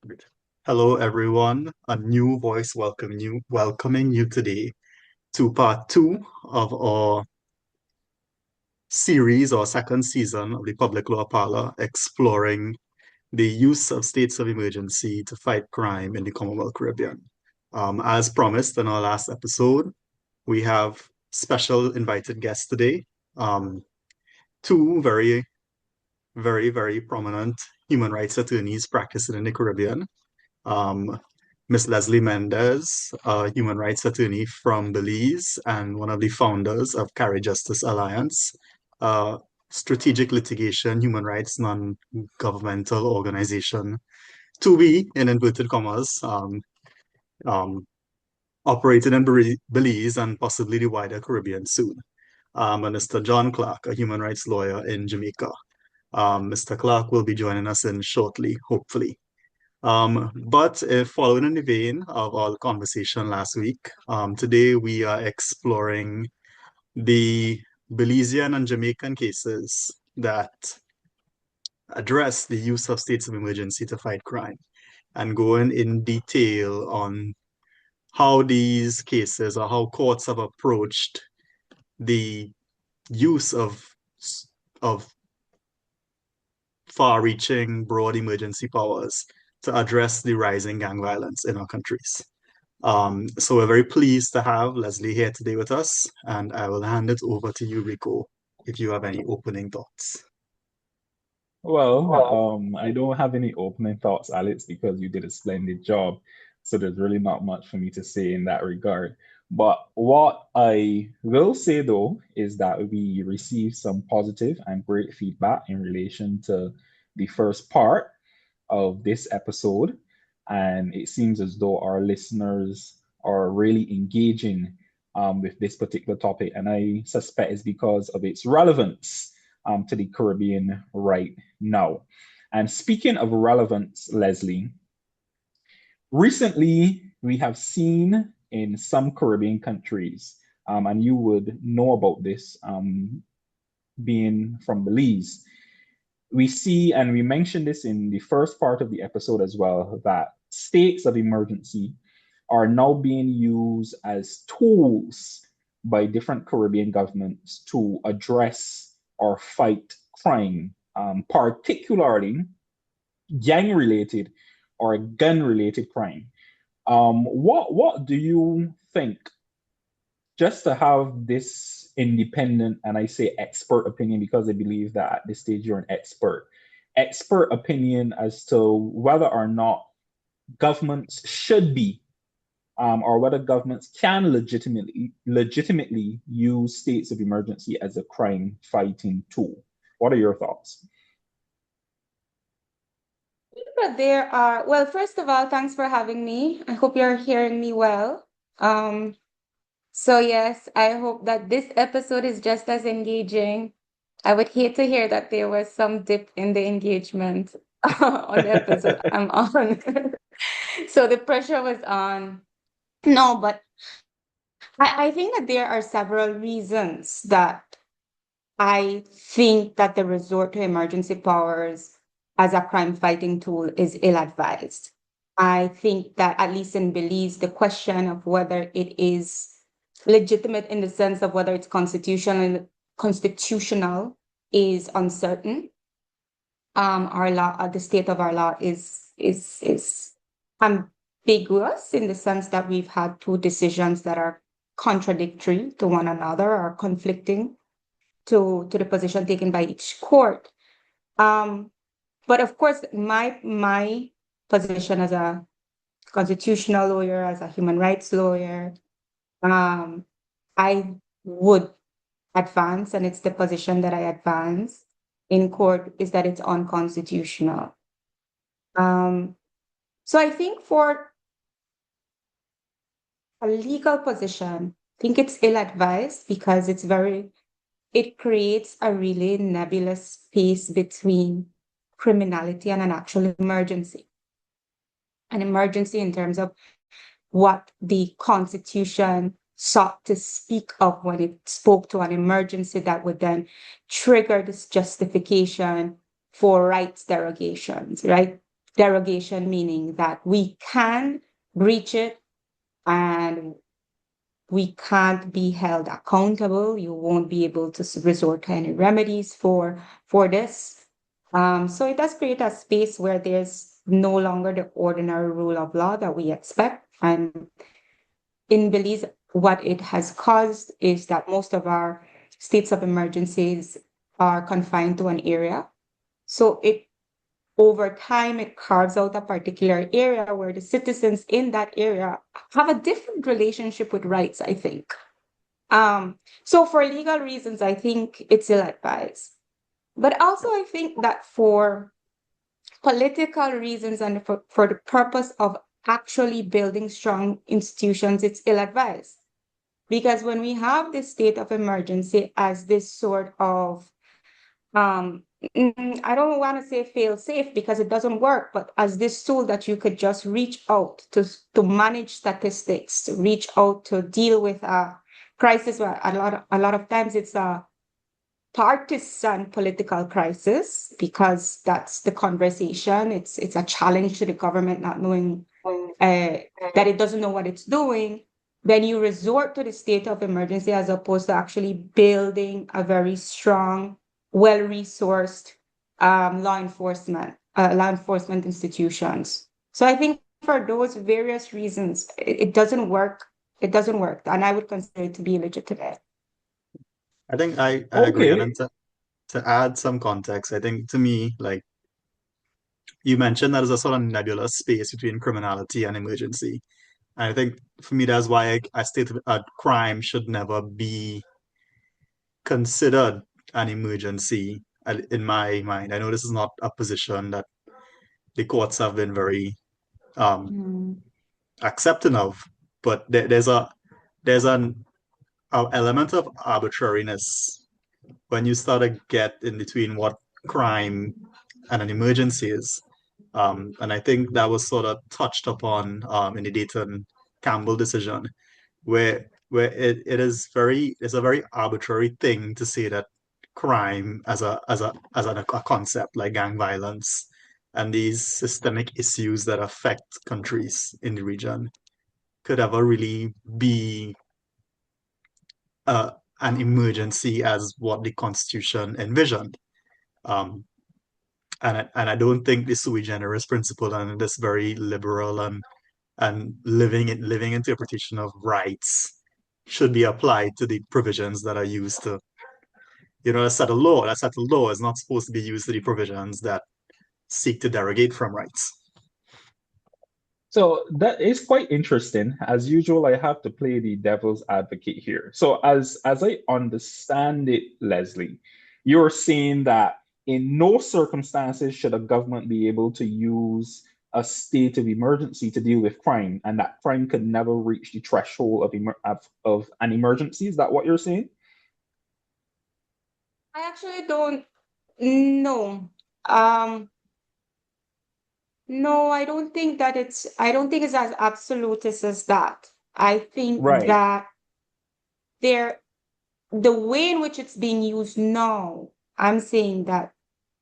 Great. Hello, everyone. A new voice welcoming you today to part two of our series or second season of the Public Law Parlour, exploring the use of states of emergency to fight crime in the Commonwealth Caribbean. As promised in our last episode, we have special invited guests today. Two very prominent human rights attorneys practicing in the Caribbean. Ms. Leslie Mendez, a human rights attorney from Belize and one of the founders of CariJustice Alliance, a strategic litigation, human rights, non-governmental organization, to be, in inverted commas, um, operated in Belize and possibly the wider Caribbean soon. And Mr. John Clark, a human rights lawyer in Jamaica. Mr. Clark will be joining us in shortly, hopefully. But following in the vein of our conversation last week, today we are exploring the Belizean and Jamaican cases that address the use of states of emergency to fight crime and going in detail on how these cases or how courts have approached the use of far-reaching broad emergency powers to address the rising gang violence in our countries. So we're very pleased to have Leslie here today with us, and I will hand it over to you, Rico, if you have any opening thoughts. I don't have any opening thoughts, Alex, because you did a splendid job. So there's really not much for me to say in that regard. But what I will say, though, is that we received some positive and great feedback in relation to the first part of this episode. And it seems as though our listeners are really engaging with this particular topic. And I suspect it's because of its relevance to the Caribbean right now. And speaking of relevance, Leslie, recently we have seen in some Caribbean countries, and you would know about this being from Belize, we see, and we mentioned this in the first part of the episode as well, that states of emergency are now being used as tools by different Caribbean governments to address or fight crime, particularly gang related or gun related crime. What do you think, just to have this independent, and I say expert opinion because I believe that at this stage you're an expert opinion as to whether or not governments should be or whether governments can legitimately use states of emergency as a crime fighting tool. What are your thoughts? But well, first of all, thanks for having me. I hope you're hearing me well. So yes, I hope that this episode is just as engaging. I would hate to hear that there was some dip in the engagement on the episode I'm on. So the pressure was on. No, but I think that there are several reasons that I think that the resort to emergency powers as a crime fighting tool is ill-advised. I think that at least in Belize, the question of whether it is legitimate in the sense of whether it's constitutional is uncertain. Our law, the state of our law is ambiguous in the sense that we've had two decisions that are contradictory to one another or conflicting to the position taken by each court. But of course, my position as a constitutional lawyer, as a human rights lawyer, I would advance, and it's the position that I advance in court, is that it's unconstitutional. So I think for a legal position, I think it's ill-advised because it creates a really nebulous space between criminality and an actual emergency. An emergency in terms of what the Constitution sought to speak of when it spoke to an emergency that would then trigger this justification for rights derogations, right? derogation, meaning that we can breach it and we can't be held accountable. You won't be able to resort to any remedies for this. So it does create a space where there's no longer the ordinary rule of law that we expect. And in Belize, what it has caused is that most of our states of emergencies are confined to an area. So over time, it carves out a particular area where the citizens in that area have a different relationship with rights, I think. So for legal reasons, I think it's ill-advised. But also, I think that for political reasons and for the purpose of actually building strong institutions, it's ill-advised. Because when we have this state of emergency as this sort of I don't want to say fail safe because it doesn't work, but as this tool that you could just reach out to manage statistics, to reach out to deal with a crisis where a lot of times it's a partisan political crisis because that's the conversation. It's a challenge to the government not knowing that it doesn't know what it's doing. Then you resort to the state of emergency as opposed to actually building a very strong, well-resourced law enforcement institutions. So I think for those various reasons, it doesn't work. It doesn't work, and I would consider it to be illegitimate. I think I agree. And Okay. then to add some context, I think to me, like you mentioned, that there's a sort of nebulous space between criminality and emergency. And I think for me, that's why I state a crime should never be considered an emergency in my mind. I know this is not a position that the courts have been very Mm. accepting of, but there's an element of arbitrariness when you start to get in between what crime and an emergency is. And I think that was sort of touched upon in the Dayton Campbell decision, where it's a very arbitrary thing to say that crime as a concept like gang violence and these systemic issues that affect countries in the region could ever really be uh, an emergency as what the Constitution envisioned. Um, and I don't think the sui generis principle and this very liberal and living interpretation of rights should be applied to the provisions that are used to, a set of law. That set of law is not supposed to be used to the provisions that seek to derogate from rights. So that is quite interesting. As usual, I have to play the devil's advocate here. So as I understand it, Leslie, you're saying that in no circumstances should a government be able to use a state of emergency to deal with crime, and that crime could never reach the threshold of an emergency. Is that what you're saying? I actually don't know. Um, no, I don't think it's as absolutist as that. I think Right. that there, the way in which it's being used now, I'm saying that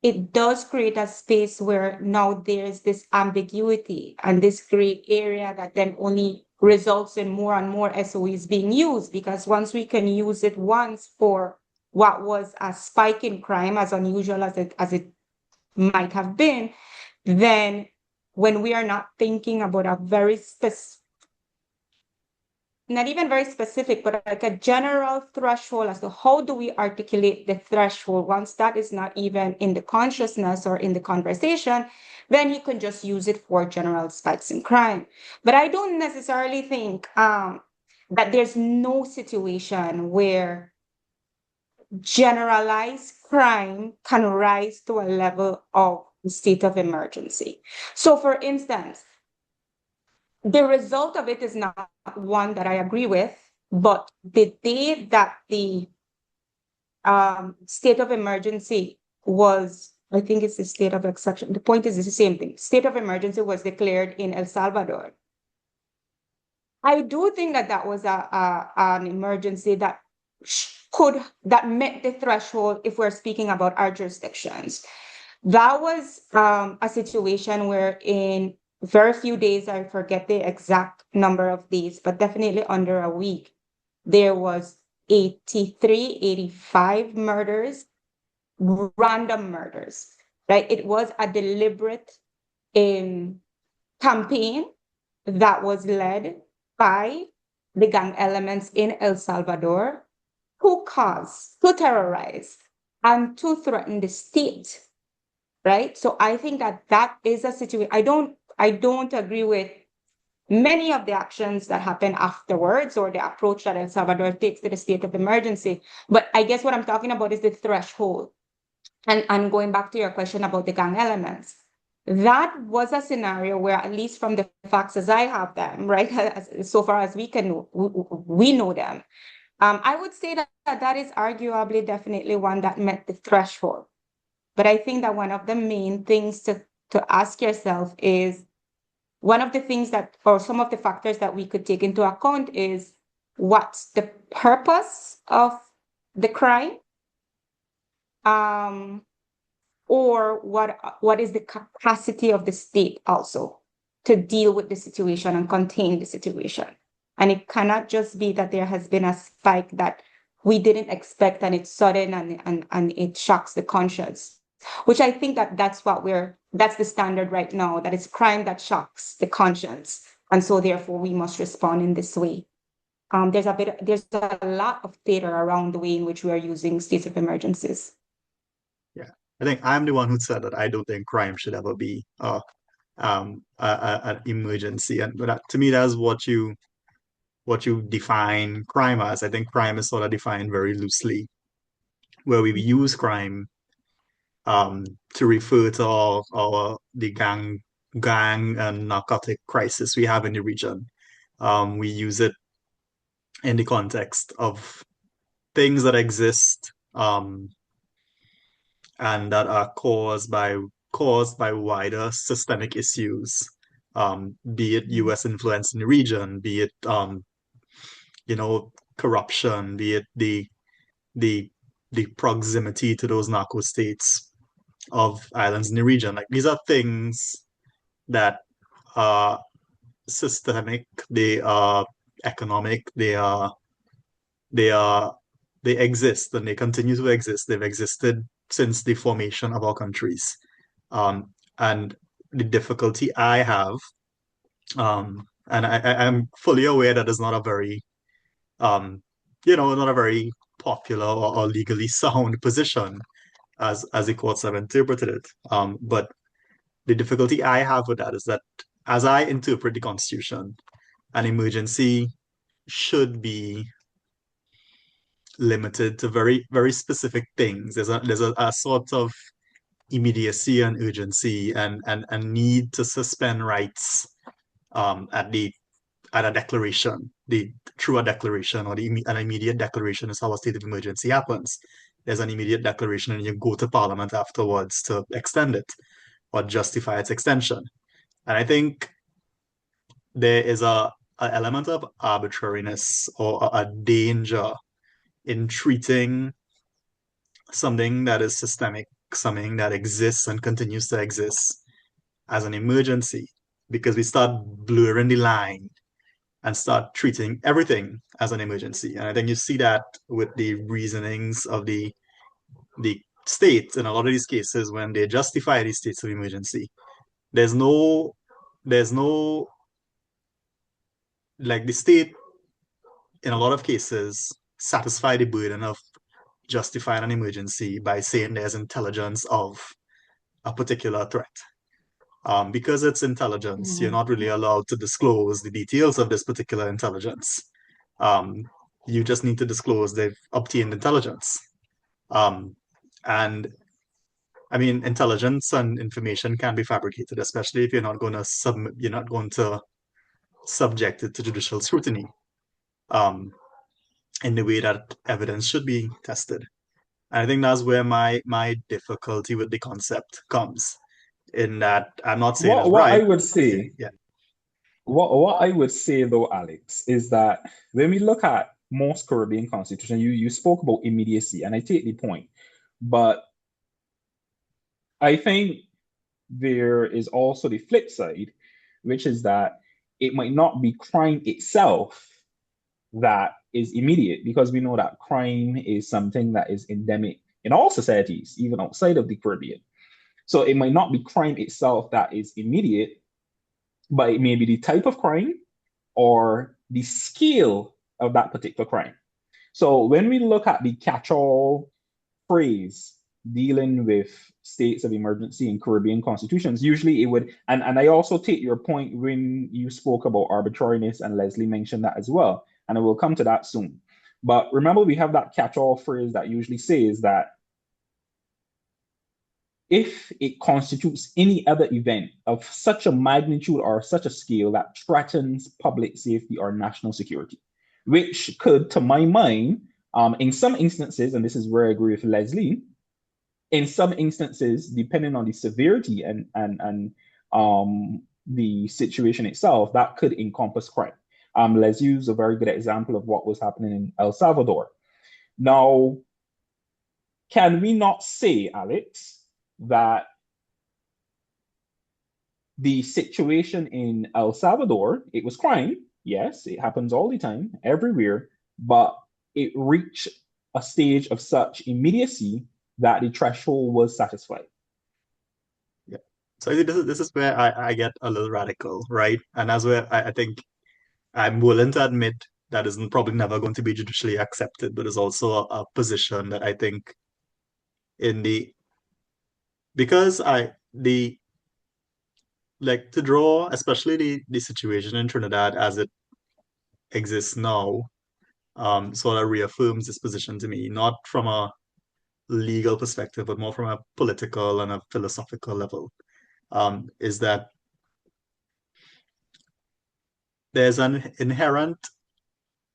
it does create a space where now there's this ambiguity and this gray area that then only results in more and more SOEs being used, because once we can use it once for what was a spike in crime, as unusual as it might have been, then when we are not thinking about a very specific, not even very specific, but like a general threshold as to how do we articulate the threshold once that is not even in the consciousness or in the conversation, then you can just use it for general spikes in crime. But I don't necessarily think that there's no situation where generalized crime can rise to a level of state of emergency. So for instance, the result of it is not one that I agree with, but the day that the state of emergency was, I think it's the state of exception. The point is, it's the same thing. State of emergency was declared in El Salvador. I do think that that was an emergency that that met the threshold if we're speaking about our jurisdictions. That was a situation where in very few days, I forget the exact number of days, but definitely under a week, there was 83, 85 murders, random murders, right? It was a deliberate campaign that was led by the gang elements in El Salvador who caused, to terrorize, and to threaten the state, right? So I think that that is a situation. I don't agree with many of the actions that happen afterwards or the approach that El Salvador takes to the state of emergency. But I guess what I'm talking about is the threshold. And going back to your question about the gang elements, that was a scenario where, at least from the facts as I have them, right, so far as we can know, we know them. I would say that that is arguably definitely one that met the threshold. But I think that one of the main things to ask yourself is, one of the things that, or some of the factors that we could take into account is, what's the purpose of the crime? Or what is the capacity of the state also to deal with the situation and contain the situation? And it cannot just be that there has been a spike that we didn't expect and it's sudden and it shocks the conscience, which I think that that's the standard right now, that it's crime that shocks the conscience. And so therefore we must respond in this way. There's a lot of theater around the way in which we are using states of emergencies. Yeah, I think I'm the one who said that I don't think crime should ever be an emergency, and to me, that's what you define crime as. I think crime is sort of defined very loosely, where we use crime to refer to the gang and narcotic crisis we have in the region. We use it in the context of things that exist and that are caused by wider systemic issues, be it U.S. influence in the region, be it corruption, be it the proximity to those narco states of islands in the region. Like, these are things that are systemic, they are economic, they exist and they continue to exist. They've existed since the formation of our countries. And the difficulty I have, and I'm fully aware that it's not a very not a very popular or legally sound position as the courts have interpreted it. But the difficulty I have with that is that, as I interpret the Constitution, an emergency should be limited to very, very specific things. There's a sort of immediacy and urgency and need to suspend rights at a declaration, through a declaration, or an immediate declaration is how a state of emergency happens. There's an immediate declaration and you go to Parliament afterwards to extend it or justify its extension. And I think there is an element of arbitrariness or a danger in treating something that is systemic, something that exists and continues to exist, as an emergency, because we start blurring the line and start treating everything as an emergency. And I think you see that with the reasonings of the state in a lot of these cases when they justify these states of emergency. There's no like, the state in a lot of cases satisfy the burden of justifying an emergency by saying there's intelligence of a particular threat. Because it's intelligence, you're not really allowed to disclose the details of this particular intelligence. You just need to disclose they've obtained intelligence. And I mean, intelligence and information can be fabricated, especially if you're not going to subject it to judicial scrutiny in the way that evidence should be tested. And I think that's where my difficulty with the concept comes, in that I'm not saying it's What I right. would say, Yeah. What I would say though, Alex, is that when we look at most Caribbean constitutions, you spoke about immediacy, and I take the point, but I think there is also the flip side, which is that it might not be crime itself that is immediate, because we know that crime is something that is endemic in all societies, even outside of the Caribbean. So it might not be crime itself that is immediate, but it may be the type of crime or the scale of that particular crime. So when we look at the catch-all phrase dealing with states of emergency in Caribbean constitutions, usually it would, and I also take your point when you spoke about arbitrariness, and Leslie mentioned that as well, and I will come to that soon. But remember, we have that catch-all phrase that usually says that if it constitutes any other event of such a magnitude or such a scale that threatens public safety or national security, which could, to my mind, in some instances, and this is where I agree with Leslie, in some instances, depending on the severity and the situation itself, that could encompass crime. Let's use a very good example of what was happening in El Salvador. Now, can we not say, Alex, that the situation in El Salvador, it was crime, yes, it happens all the time, everywhere, but it reached a stage of such immediacy that the threshold was satisfied? Yeah. So this is where I get a little radical, right? And that's where I think I'm willing to admit that isn't probably never going to be judicially accepted, but it's also a position that I think in the because I the like to draw, especially the situation in Trinidad as it exists now, sort of reaffirms this position to me, not from a legal perspective, but more from a political and a philosophical level. Is that there's an inherent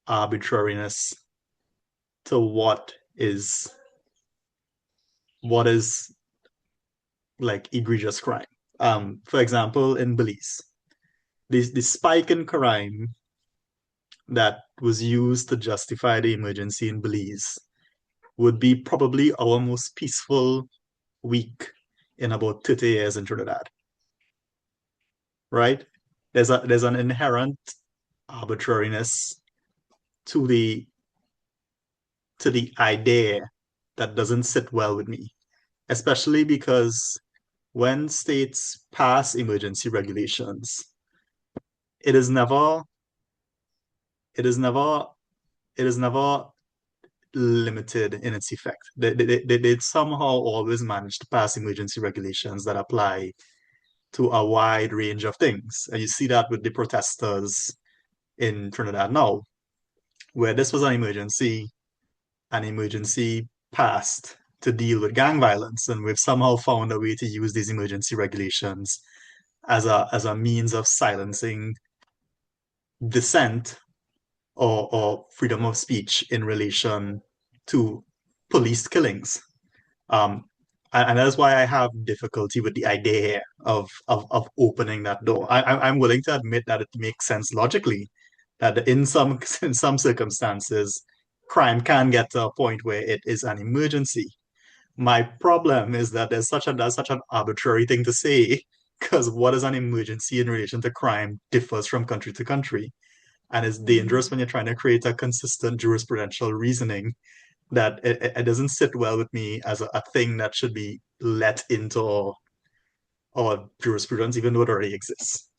arbitrariness to what is like egregious crime. For example, in Belize, the spike in crime that was used to justify the emergency in Belize would be probably our most peaceful week in about 30 years in Trinidad. Right? There's an inherent arbitrariness to the idea that doesn't sit well with me, especially because when states pass emergency regulations, it is never it is never it is never limited in its effect. They somehow always manage to pass emergency regulations that apply to a wide range of things. And you see that with the protesters in Trinidad now, where this was an emergency passed to deal with gang violence, and we've somehow found a way to use these emergency regulations as a means of silencing dissent or freedom of speech in relation to police killings. And that's why I have difficulty with the idea of opening that door. I'm willing to admit that it makes sense logically, that in some circumstances, crime can get to a point where it is an emergency. My problem is that that's such an arbitrary thing to say, because what is an emergency in relation to crime differs from country to country. And it's dangerous when you're trying to create a consistent jurisprudential reasoning that it doesn't sit well with me as a thing that should be let into our jurisprudence, even though it already exists.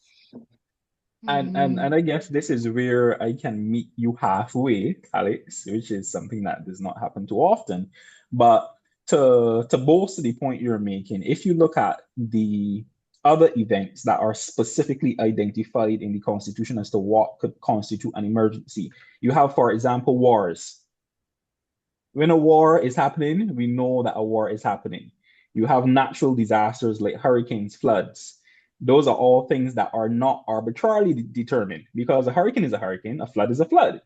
And I guess this is where I can meet you halfway, Alex, which is something that does not happen too often. But to bolster the point you're making, if you look at the other events that are specifically identified in the Constitution as to what could constitute an emergency, you have, for example, wars. When a war is happening, we know that a war is happening. You have natural disasters like hurricanes, floods. Those are all things that are not arbitrarily determined, because a hurricane is a hurricane, a flood is a flood.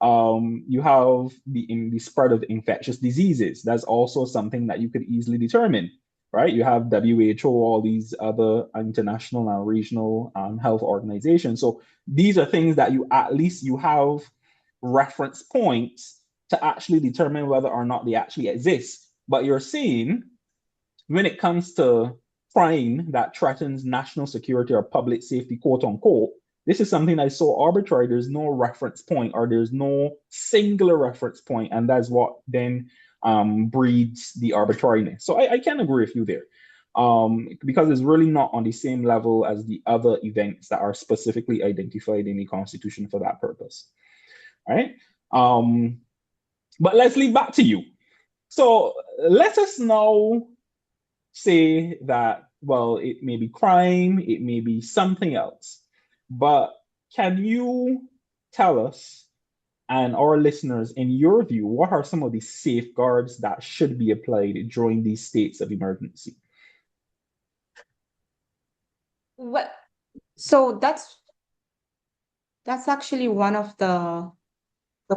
You have the spread of infectious diseases. That's also something that you could easily determine, right? You have WHO, all these other international and regional health organizations. So these are things that at least you have reference points to actually determine whether or not they actually exist. But you're saying when it comes to crime that threatens national security or public safety, quote unquote, this is something that's so arbitrary. There's no reference point, or there's no singular reference point, and that's what then breeds the arbitrariness. So I can agree with you there, because it's really not on the same level as the other events that are specifically identified in the Constitution for that purpose. All right. But Leslie, back to you. So let us now say that, well, it may be crime, it may be something else, but can you tell us and our listeners, in your view, what are some of the safeguards that should be applied during these states of emergency? Well, so that's actually one of the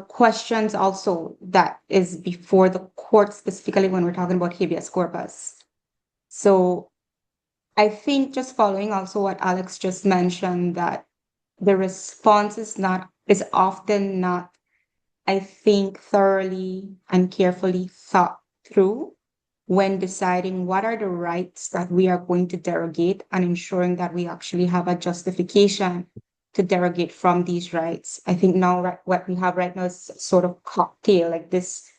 questions also that is before the court, specifically when we're talking about habeas corpus. So I think, just following also what Alex just mentioned, that the response is often not, I think, thoroughly and carefully thought through when deciding what are the rights that we are going to derogate, and ensuring that we actually have a justification to derogate from these rights. I think now what we have right now is sort of cocktail, like this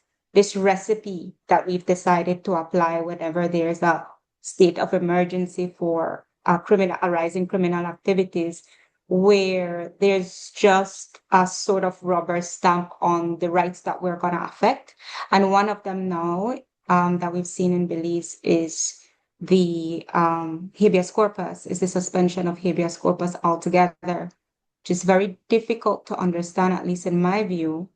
recipe that we've decided to apply whenever there's a state of emergency for arising criminal activities, where there's just a sort of rubber stamp on the rights that we're going to affect. And one of them now, that we've seen in Belize, is the habeas corpus, is the suspension of habeas corpus altogether, which is very difficult to understand, at least in my view,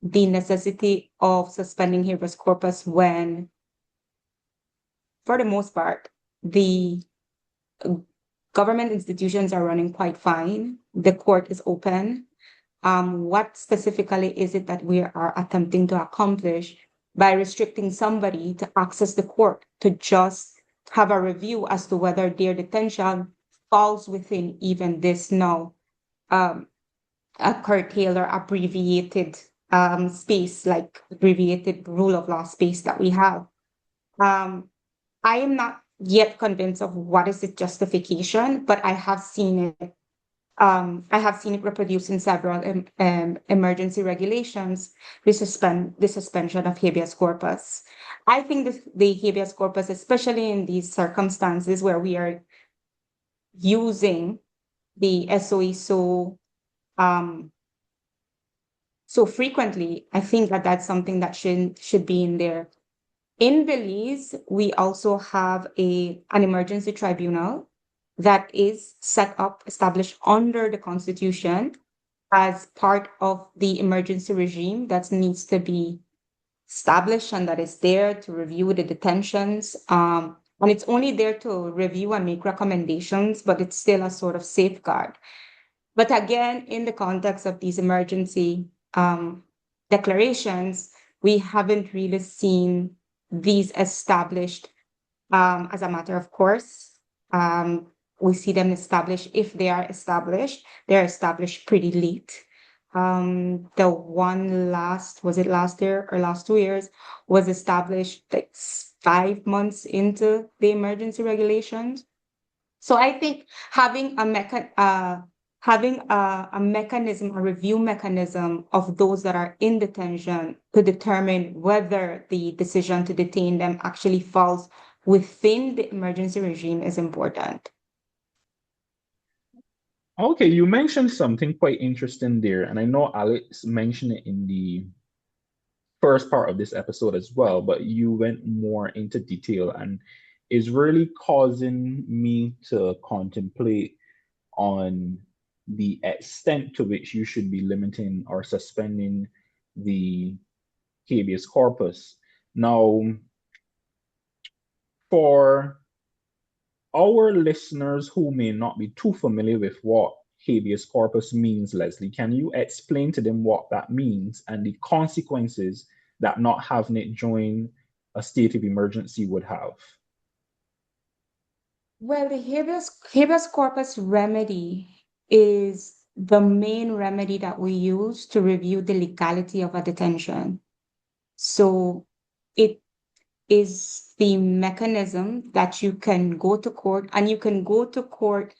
the necessity of suspending habeas corpus when, for the most part, the government institutions are running quite fine. The court is open. What specifically is it that we are attempting to accomplish by restricting somebody to access the court to just have a review as to whether their detention falls within even this now a curtailed or abbreviated space, like abbreviated rule of law space that we have? I am not yet convinced of what is the justification, but I have seen it. I have seen it reproduced in several emergency regulations, the suspension of habeas corpus. I think the habeas corpus, especially in these circumstances where we are using the SOE so frequently, I think that that's something that should be in there. In Belize, we also have an emergency tribunal that is set up, established under the Constitution as part of the emergency regime that needs to be established, and that is there to review the detentions. And it's only there to review and make recommendations, but it's still a sort of safeguard. But again, in the context of these emergency declarations, we haven't really seen these established as a matter of course. We see them established. If they are established, they're established pretty late. The one was it last year or last 2 years, was established like 5 months into the emergency regulations. So I think having a mechanism, a review mechanism of those that are in detention to determine whether the decision to detain them actually falls within the emergency regime is important. Okay, you mentioned something quite interesting there, and I know Alex mentioned it in the first part of this episode as well, but you went more into detail, and is really causing me to contemplate on the extent to which you should be limiting or suspending the habeas corpus. Now, for our listeners who may not be too familiar with what habeas corpus means, Leslie, can you explain to them what that means and the consequences that not having it during a state of emergency would have? Well, the habeas corpus remedy is the main remedy that we use to review the legality of a detention. So it is the mechanism that you can go to court, and you can go to court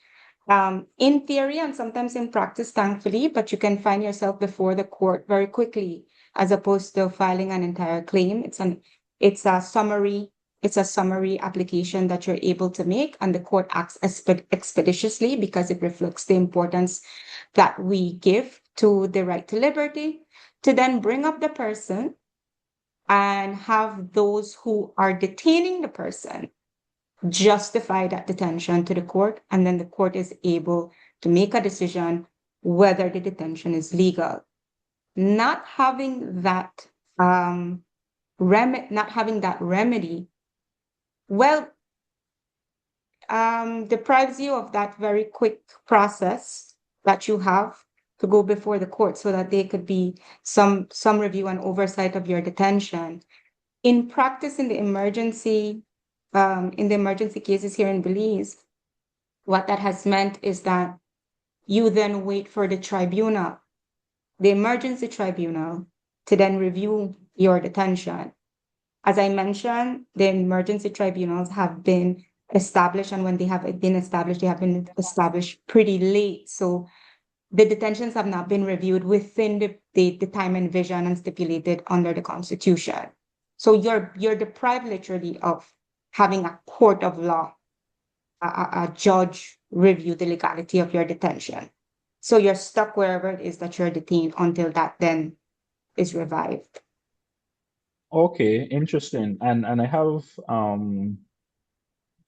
in theory and sometimes in practice, thankfully, but you can find yourself before the court very quickly as opposed to filing an entire claim. It's a summary application that you're able to make, and the court acts expeditiously because it reflects the importance that we give to the right to liberty, to then bring up the person and have those who are detaining the person justify that detention to the court, and then the court is able to make a decision whether the detention is legal. Not having that remedy, well, deprives you of that very quick process that you have to go before the court so that there could be some review and oversight of your detention. In practice, in the emergency cases here in Belize, what that has meant is that you then wait for the tribunal, the emergency tribunal, to then review your detention. As I mentioned, the emergency tribunals have been established, and when they have been established, they have been established pretty late. So the detentions have not been reviewed within the time and vision and stipulated under the Constitution. So you're deprived literally of having a court of law, a judge review the legality of your detention. So you're stuck wherever it is that you're detained until that then is revived. Okay, interesting. And I have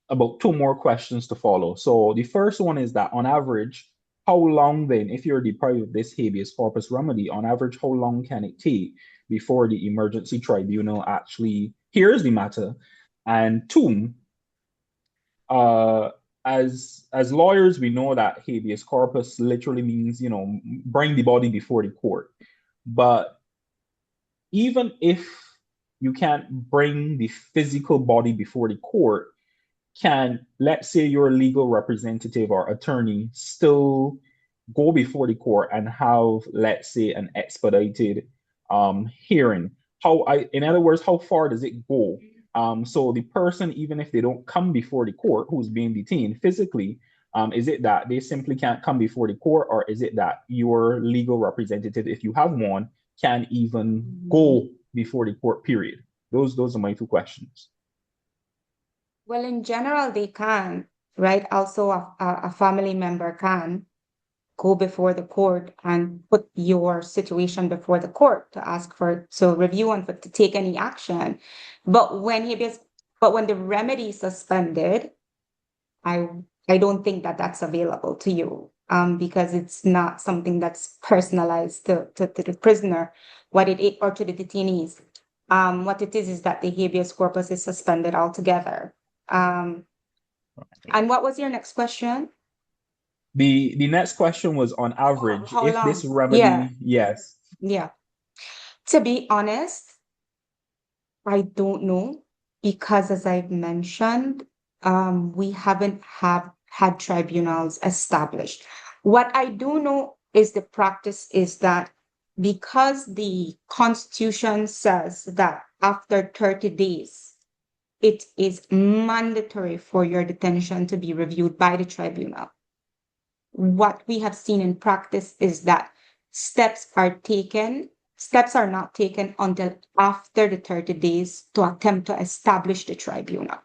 about two more questions to follow. So the first one is that on average, how long then, if you're deprived of this habeas corpus remedy, on average, how long can it take before the emergency tribunal actually hears the matter? And two, as lawyers, we know that habeas corpus literally means, bring the body before the court. But even if you can't bring the physical body before the court, can, let's say, your legal representative or attorney still go before the court and have, let's say, an expedited hearing? In other words, how far does it go? So the person, even if they don't come before the court who's being detained physically, is it that they simply can't come before the court, or is it that your legal representative, if you have one, can even go before the court, period? Those are my two questions. Well, in general, they can, right? Also, a family member can go before the court and put your situation before the court to ask to review and to take any action. But when the remedy is suspended, I don't think that that's available to you, because it's not something that's personalized to the prisoner, or to the detainees. What it is that the habeas corpus is suspended altogether. And what was your next question? The next question was, on average, how if long? this remedy, Yeah. yes. Yeah. To be honest, I don't know, because as I've mentioned, we haven't had tribunals established. What I do know is the practice is that because the Constitution says that after 30 days, it is mandatory for your detention to be reviewed by the tribunal. What we have seen in practice is that steps are not taken until after the 30 days to attempt to establish the tribunal.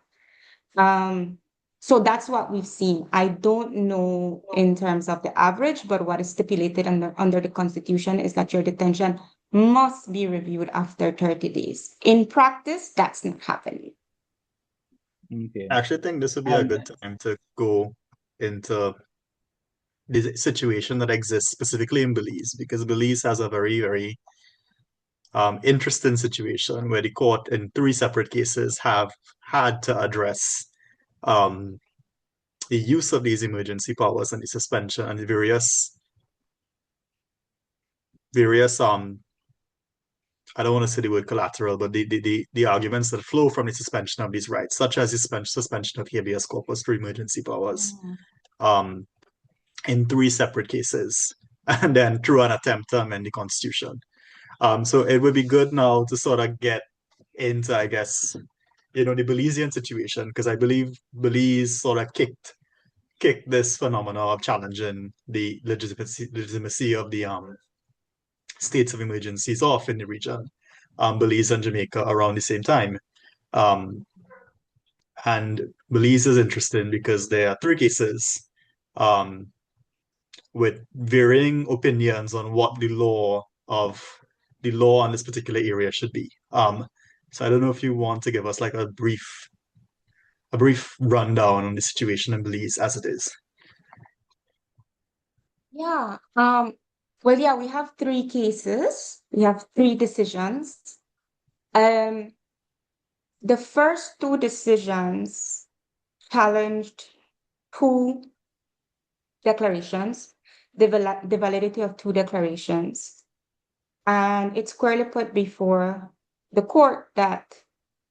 So that's what we've seen. I don't know in terms of the average, but what is stipulated under the Constitution is that your detention must be reviewed after 30 days. In practice, that's not happening. Okay. I actually think this would be a good time to go into the situation that exists specifically in Belize, because Belize has a very, very interesting situation where the court in 3 separate cases have had to address the use of these emergency powers and the suspension and the various I don't want to say the word collateral, but the arguments that flow from the suspension of these rights, such as the suspension of habeas corpus for emergency powers, in 3 separate cases, and then through an attempt to amend the Constitution. So it would be good now to sort of get into, I guess, the Belizean situation, because I believe Belize sort of kicked this phenomena of challenging the legitimacy of the states of emergencies off in the region, Belize and Jamaica around the same time. Um, and Belize is interesting because there are three cases um, with varying opinions on what the law on this particular area should be. So I don't know if you want to give us like a brief rundown on the situation in Belize as it is. Yeah. Well, yeah, we have three cases. We have three decisions. The first two decisions challenged two declarations, the validity of two declarations. And it's squarely put before the court that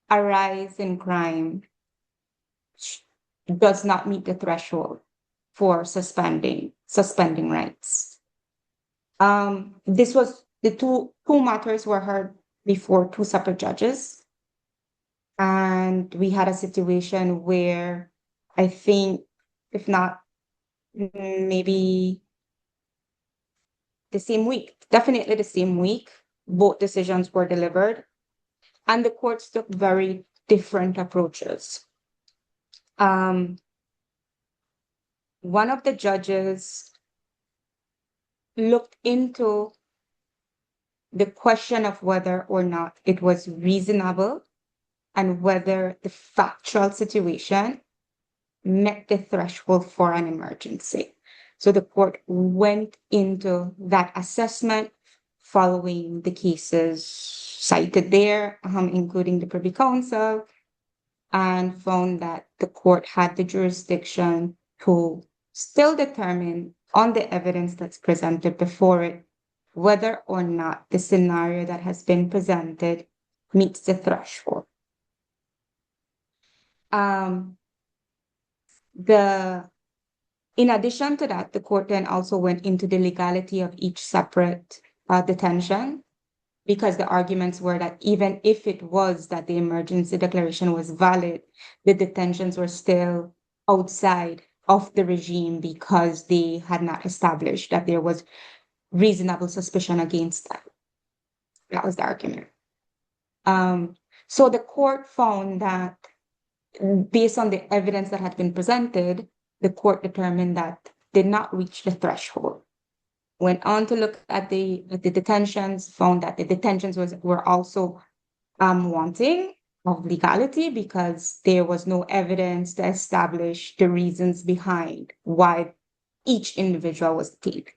a rise in crime does not meet the threshold for suspending rights. This was the two matters were heard before two separate judges. And we had a situation where I think, if not maybe the same week, definitely the same week, both decisions were delivered. And the courts took very different approaches. One of the judges looked into the question of whether or not it was reasonable and whether the factual situation met the threshold for an emergency. So the court went into that assessment following the cases cited there, including the Privy Council, and found that the court had the jurisdiction to still determine on the evidence that's presented before it whether or not the scenario that has been presented meets the threshold. In addition to that, the court then also went into the legality of each separate detention, because the arguments were that even if it was that the emergency declaration was valid, the detentions were still outside of the regime because they had not established that there was reasonable suspicion against them. That was the argument. So the court found that based on the evidence that had been presented, the court determined that did not reach the threshold. Went on to look at the detentions, found that the detentions were also wanting of legality because there was no evidence to establish the reasons behind why each individual was detained.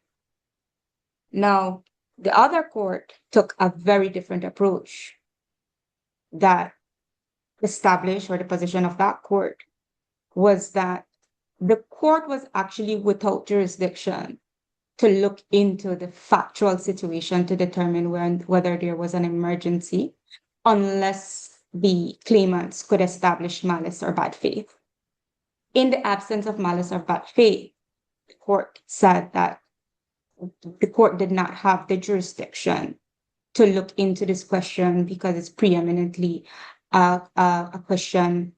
Now, the other court took a very different approach that established, or the position of that court was that the court was actually without jurisdiction to look into the factual situation to determine whether there was an emergency unless the claimants could establish malice or bad faith. In the absence of malice or bad faith, the court said that the court did not have the jurisdiction to look into this question because it's preeminently a question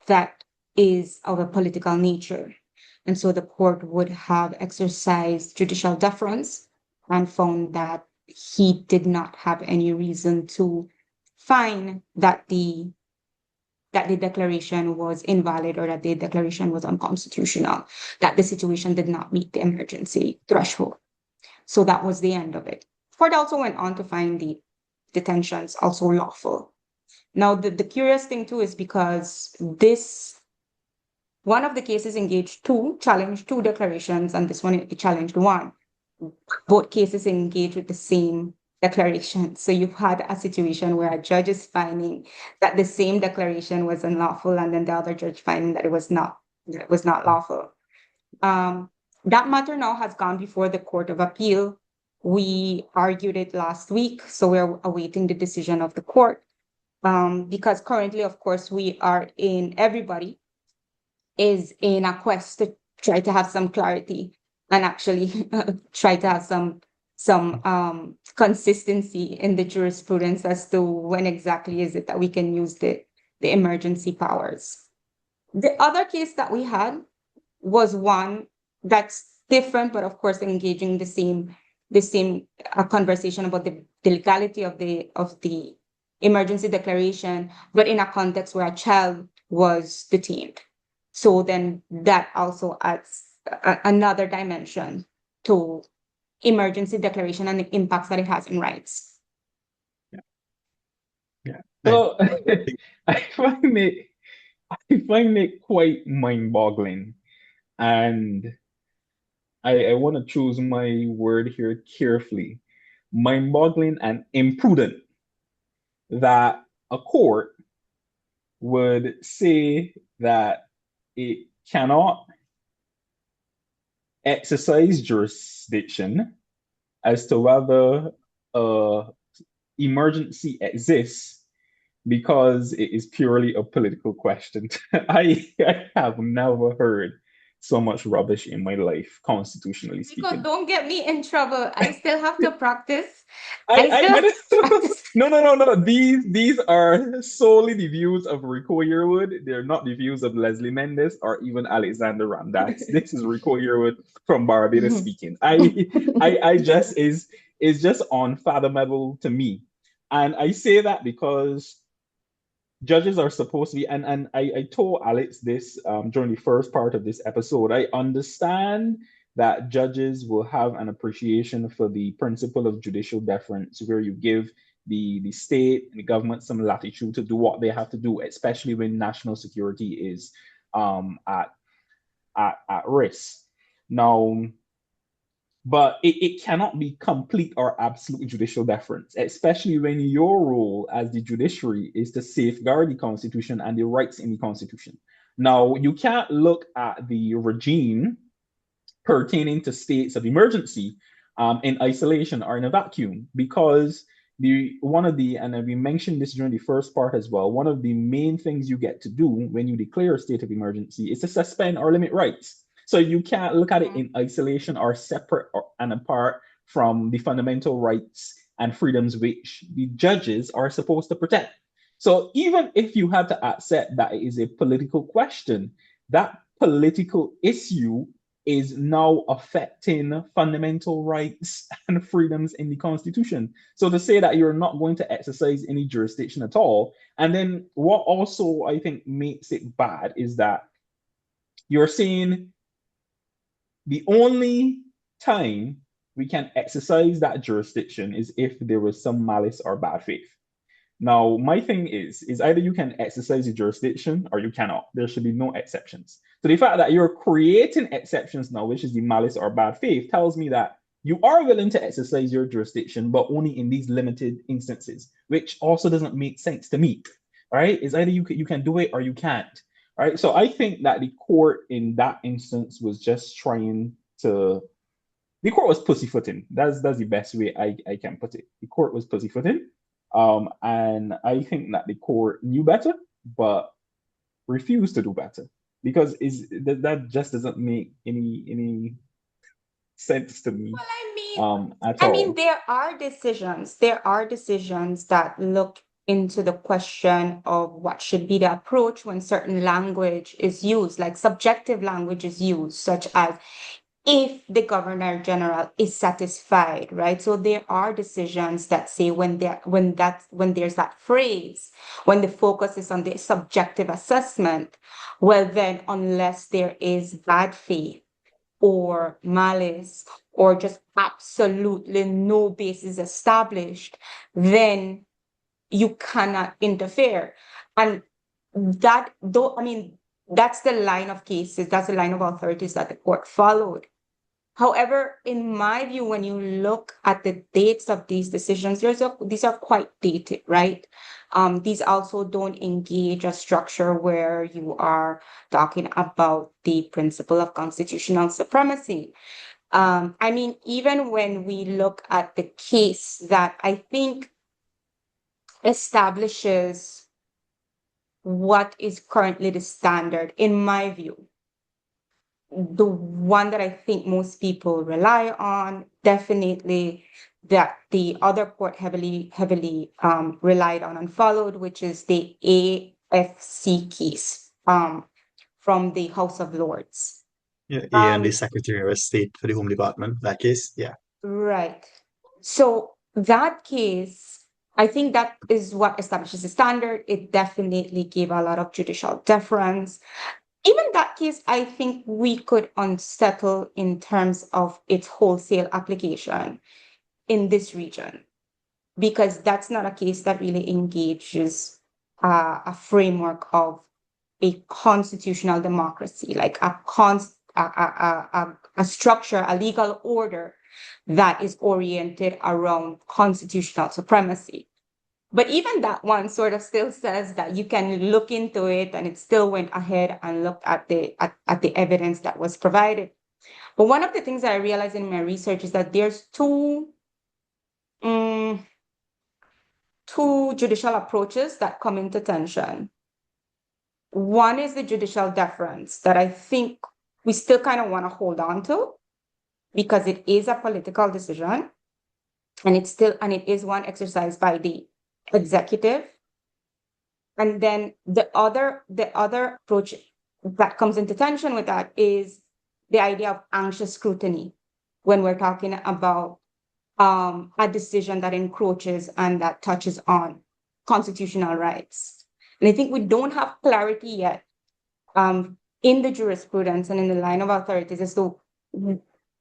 that is of a political nature. And so the court would have exercised judicial deference and found that he did not have any reason to find that the declaration was invalid or that the declaration was unconstitutional, that the situation did not meet the emergency threshold. So that was the end of it. The court also went on to find the detentions also lawful. Now, the curious thing too is because one of the cases challenged two declarations, and this one it challenged one. Both cases engaged with the same declaration. So you've had a situation where a judge is finding that the same declaration was unlawful, and then the other judge finding that it was not lawful. That matter now has gone before the Court of Appeal. We argued it last week, so we're awaiting the decision of the court. Because currently, of course, everybody is in a quest to try to have some clarity and actually try to have some consistency in the jurisprudence as to when exactly is it that we can use the the emergency powers. The other case that we had was one that's different, but of course engaging the same conversation about the legality of the emergency declaration, but in a context where a child was detained. So then that also adds another dimension to emergency declaration and the impacts that it has in rights. Yeah. So I find it quite mind-boggling, and I want to choose my word here carefully. Mind-boggling and imprudent that a court would say that it cannot exercise jurisdiction as to whether emergency exists because it is purely a political question. I have never heard so much rubbish in my life, constitutionally Rico, speaking. don't get me in trouble. I still have to practice. No. These are solely the views of Rico Yearwood. They're not the views of Leslie Mendez or even Alexander Ramdas. This is Rico Yearwood from Barbados speaking. I just is just unfathomable to me. And I say that because judges are supposed to be, and I told Alex this during the first part of this episode. I understand that judges will have an appreciation for the principle of judicial deference, where you give the state and the government some latitude to do what they have to do, especially when national security is at risk. Now, but it cannot be complete or absolute judicial deference, especially when your role as the judiciary is to safeguard the Constitution and the rights in the Constitution. Now, you can't look at the regime pertaining to states of emergency in isolation or in a vacuum, because and we mentioned this during the first part as well, one of the main things you get to do when you declare a state of emergency is to suspend or limit rights. So you can't look at it in isolation or separate and apart from the fundamental rights and freedoms which the judges are supposed to protect. So even if you have to accept that it is a political question, that political issue is now affecting fundamental rights and freedoms in the Constitution. So to say that you're not going to exercise any jurisdiction at all, and then what also I think makes it bad is that you're saying the only time we can exercise that jurisdiction is if there was some malice or bad faith. Now, my thing is either you can exercise your jurisdiction or you cannot. There should be no exceptions. So the fact that you're creating exceptions now, which is the malice or bad faith, tells me that you are willing to exercise your jurisdiction, but only in these limited instances, which also doesn't make sense to me. All right, it's either you can do it or you can't. All right, so I think that the court in that instance was just trying to. The court was pussyfooting. That's the best way I can put it. The court was pussyfooting. And I think that the court knew better, but refused to do better, because that just doesn't make any sense to me. Well, At all. there are decisions that look into the question of what should be the approach when certain language is used, like subjective language is used, such as if the governor general is satisfied, right? So there are decisions that say when there's that phrase, when the focus is on the subjective assessment, well then, unless there is bad faith or malice or just absolutely no basis established, then you cannot interfere. And that, though, that's the line of cases, that's the line of authorities that the court followed. However, in my view, when you look at the dates of these decisions, these are quite dated, right? These also don't engage a structure where you are talking about the principle of constitutional supremacy. Even when we look at the case that I think establishes what is currently the standard, in my view, the one that I think most people rely on, definitely that the other court heavily relied on and followed, which is the FC case from the House of Lords. Yeah, and the Secretary of State for the Home Department, that case. Yeah. Right. So that case, I think that is what establishes the standard. It definitely gave a lot of judicial deference. Even that case, I think we could unsettle in terms of its wholesale application in this region, because that's not a case that really engages a framework of a constitutional democracy, like a structure, a legal order that is oriented around constitutional supremacy. But even that one sort of still says that you can look into it, and it still went ahead and looked at the evidence that was provided. But one of the things that I realized in my research is that there's um, two judicial approaches that come into tension. One is the judicial deference that I think we still kind of want to hold on to, because it is a political decision, and it is one exercised by the executive. And then the other approach that comes into tension with that is the idea of anxious scrutiny when we're talking about a decision that encroaches and that touches on constitutional rights. And I think we don't have clarity yet in the jurisprudence and in the line of authorities as to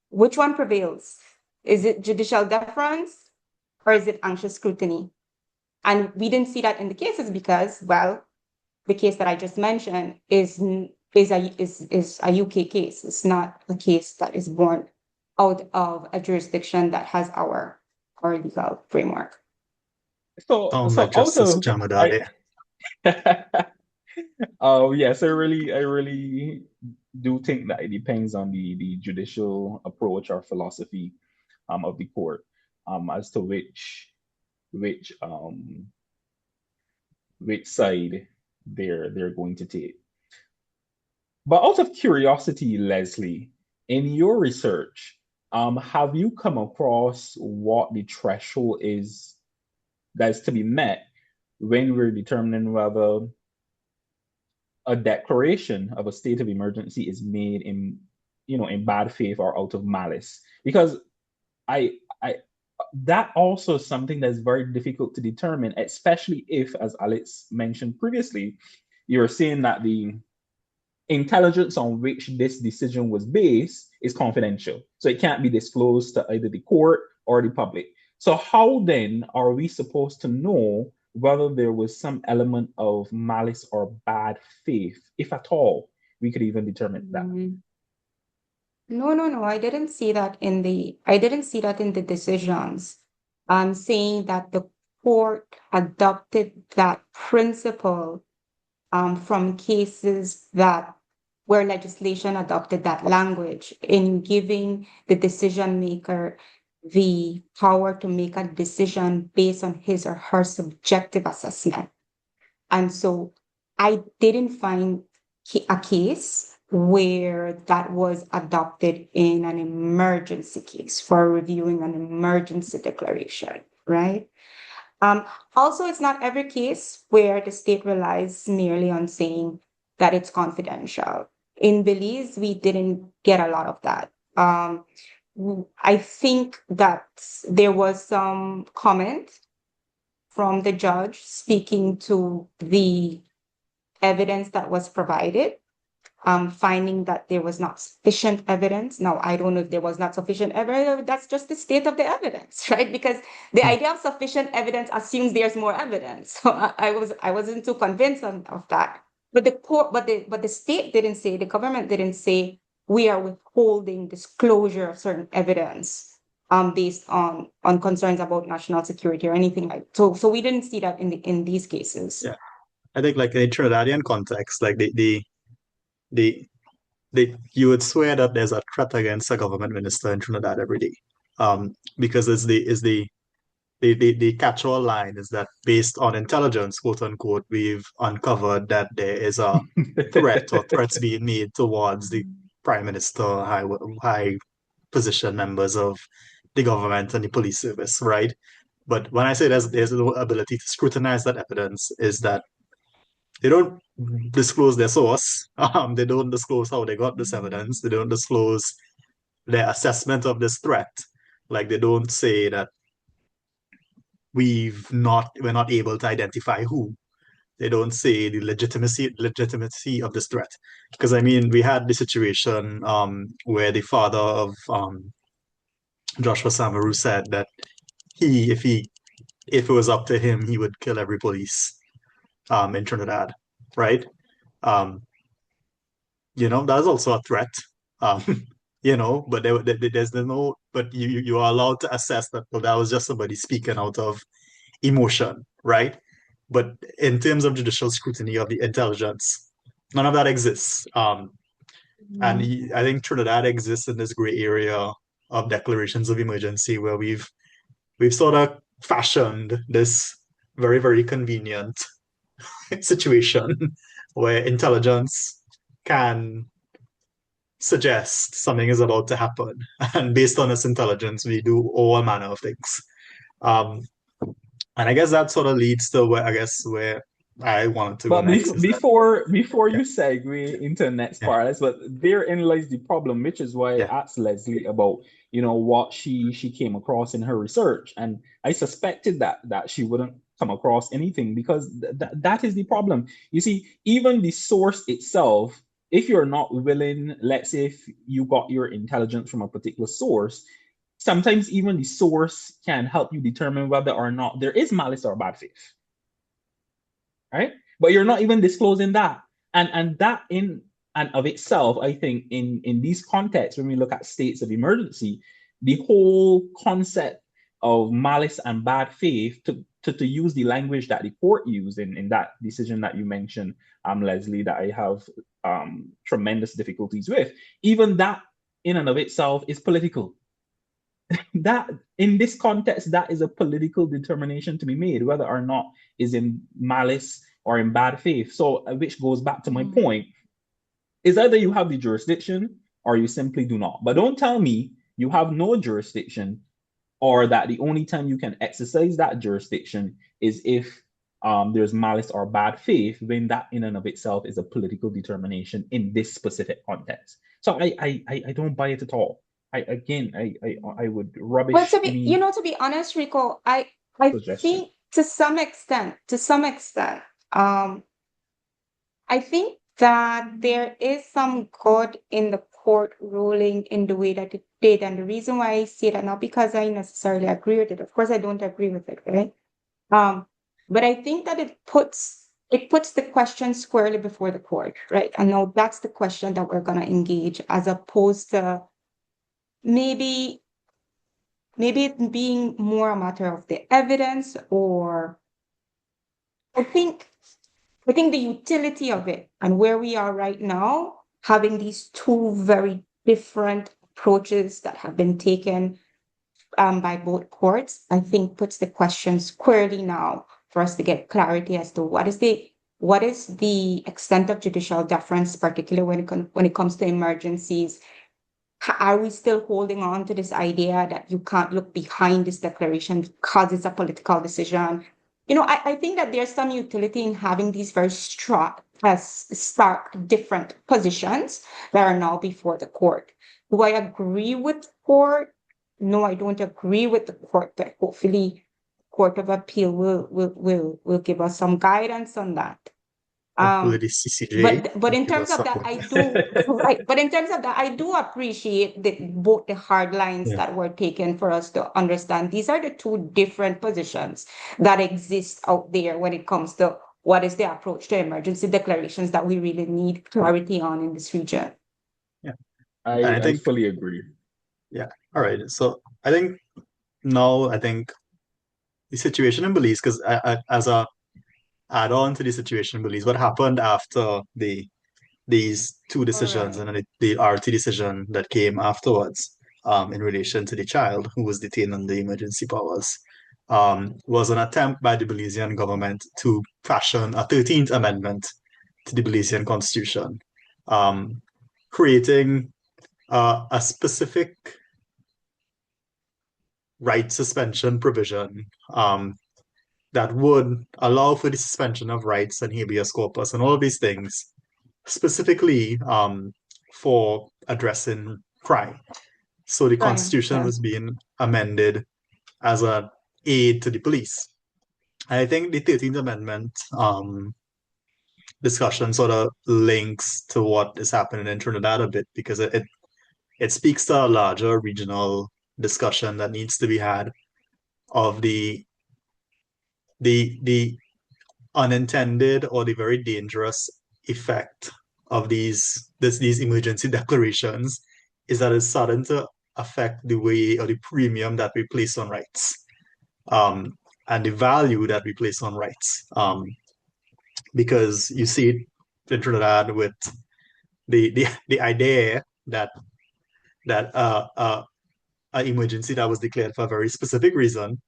which one prevails. Is it judicial deference or is it anxious scrutiny? And we didn't see that in the cases because, well, the case that I just mentioned is a UK case. It's not a case that is born out of a jurisdiction that has our legal framework. So Like Justice also, Jamadade. yes, I really do think that it depends on the judicial approach or philosophy of the court as to which side they're going to take. But out of curiosity, Leslie, in your research, have you come across what the threshold is that's to be met when we're determining whether a declaration of a state of emergency is made in bad faith or out of malice? Because I that also is something that's very difficult to determine, especially if, as Alex mentioned previously, you're saying that the intelligence on which this decision was based is confidential. So it can't be disclosed to either the court or the public. So how then are we supposed to know whether there was some element of malice or bad faith, if at all we could even determine that? No. I didn't see that in the decisions. I'm saying that the court adopted that principle from cases where legislation adopted that language in giving the decision maker the power to make a decision based on his or her subjective assessment. And so I didn't find a case where that was adopted in an emergency case for reviewing an emergency declaration, right? Also, it's not every case where the state relies merely on saying that it's confidential. In Belize, we didn't get a lot of that. I think that there was some comment from the judge speaking to the evidence that was provided, finding that there was not sufficient evidence. Now, I don't know if there was not sufficient evidence. That's just the state of the evidence, right? Because the idea of sufficient evidence assumes there's more evidence. So I wasn't too convinced of that. But the state didn't say, the government didn't say, we are withholding disclosure of certain evidence based on concerns about national security or anything like so. So we didn't see that in these cases. Yeah, I think like in Trinidadian context, like the you would swear that there's a threat against a government minister in Trinidad every day. Because the catch-all line is that based on intelligence, quote unquote, we've uncovered that there is a threat or threats being made towards the prime minister, high position members of the government and the police service, right? But when I say there's no ability to scrutinize that evidence, is that they don't disclose their source. They don't disclose how they got this evidence. They don't disclose their assessment of this threat. Like they don't say that we're not able to identify who. They don't say the legitimacy of this threat. Because I mean, we had the situation where the father of Joshua Samaru said that if it was up to him, he would kill every police in Trinidad, right? Um, that's also a threat. Um, but there's no, but you are allowed to assess that, well, that was just somebody speaking out of emotion, right? But in terms of judicial scrutiny of the intelligence, none of that exists. And I think Trinidad exists in this gray area of declarations of emergency where we've sort of fashioned this very, very convenient situation where intelligence can suggest something is about to happen. And based on this intelligence, we do all manner of things. Um, and I guess that sort of leads to where I wanted to go But next is that, before yeah, you segue into the next yeah, part, but therein lies the problem, which is why yeah. I asked Leslie about what she came across in her research, and I suspected that she wouldn't come across anything because that is the problem. You see, even the source itself, if you're not willing, let's say if you got your intelligence from a particular source, sometimes even the source can help you determine whether or not there is malice or bad faith, right? But you're not even disclosing that, and that in and of itself, I think in these contexts, when we look at states of emergency, the whole concept of malice and bad faith, to use the language that the court used in that decision that you mentioned, Leslie, that I have tremendous difficulties with, even that in and of itself is political. That in this context, that is a political determination to be made, whether or not is in malice or in bad faith. So, which goes back to my point, is either you have the jurisdiction or you simply do not. But don't tell me you have no jurisdiction or that the only time you can exercise that jurisdiction is if there's malice or bad faith, when that in and of itself is a political determination in this specific context. So I don't buy it at all. I would Well, rubbish any to be honest, Rico, I suggestion. think to some extent, um, I think that there is some good in the court ruling in the way that it did. And the reason why I say that, not because I necessarily agree with it. Of course, I don't agree with it, right? But I think that it puts the question squarely before the court, right? And now that's the question that we're gonna engage, as opposed to maybe it being more a matter of the evidence, or I think the utility of it and where we are right now, having these two very different approaches that have been taken by both courts, I think puts the question squarely now for us to get clarity as to what is the extent of judicial deference, particularly when it comes to emergencies. Are we still holding on to this idea that you can't look behind this declaration because it's a political decision? I think that there's some utility in having these very stark, different positions that are now before the court. Do I agree with the court? No, I don't agree with the court, but hopefully, Court of Appeal will give us some guidance on that. Hopefully Um, the CCJ but will in give terms us of that, something. I do right. But in terms of that, I do appreciate both the hard lines Yeah. that were taken for us to understand these are the two different positions that exist out there when it comes to what is the approach to emergency declarations that we really need clarity on in this region. Yeah. And I I think, fully agree. yeah. All right. So I think the situation in Belize, because as a add on to the situation in Belize, what happened after these two decisions and Correct. then the RT decision that came afterwards, in relation to the child who was detained under emergency powers, was an attempt by the Belizean government to fashion a 13th Amendment to the Belizean Constitution, um, creating a specific right suspension provision, that would allow for the suspension of rights and habeas corpus and all of these things, specifically for addressing crime. So the Crime, Constitution yeah. was being amended as an aid to the police. I think the 13th Amendment discussion sort of links to what is happening in Trinidad a bit because it speaks to a larger regional discussion that needs to be had of the unintended or the very dangerous effect of these emergency declarations is that it's starting to affect the way or the premium that we place on rights, and the value that we place on rights. Because you see it in Trinidad with the idea that an emergency that was declared for a very specific reason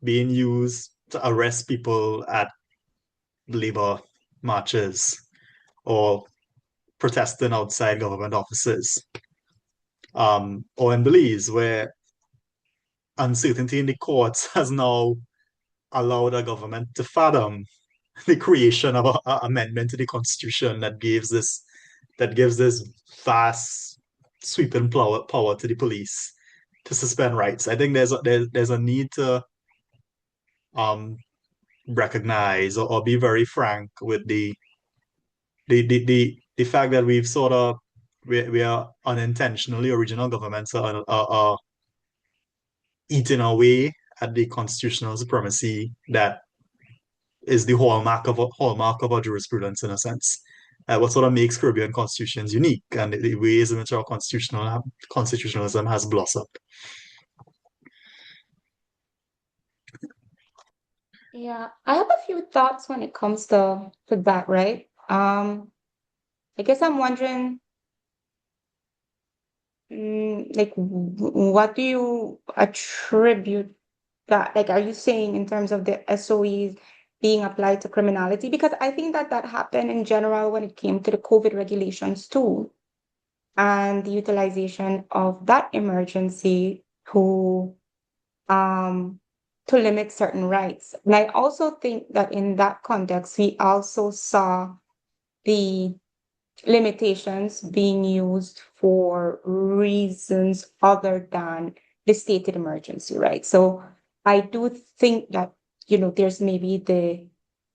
being used to arrest people at labor marches or protesting outside government offices. Or in Belize, where uncertainty in the courts has now allowed a government to fathom the creation of an amendment to the Constitution that gives this vast sweeping power to the police to suspend rights. I think there's a need to recognize or be very frank with the fact that we've sort of we are unintentionally original governments are eating away at the constitutional supremacy that is the hallmark of our jurisprudence in a sense. What sort of makes Caribbean constitutions unique and the ways in which our constitutionalism has blossomed. Yeah, I have a few thoughts when it comes to that, right? I guess I'm wondering, like, what do you attribute that? Like, are you saying in terms of the SOEs being applied to criminality? Because I think that that happened in general when it came to the COVID regulations too, and the utilization of that emergency um to limit certain rights. And I also think that in that context, we also saw the limitations being used for reasons other than the stated emergency, right? So I do think that, there's maybe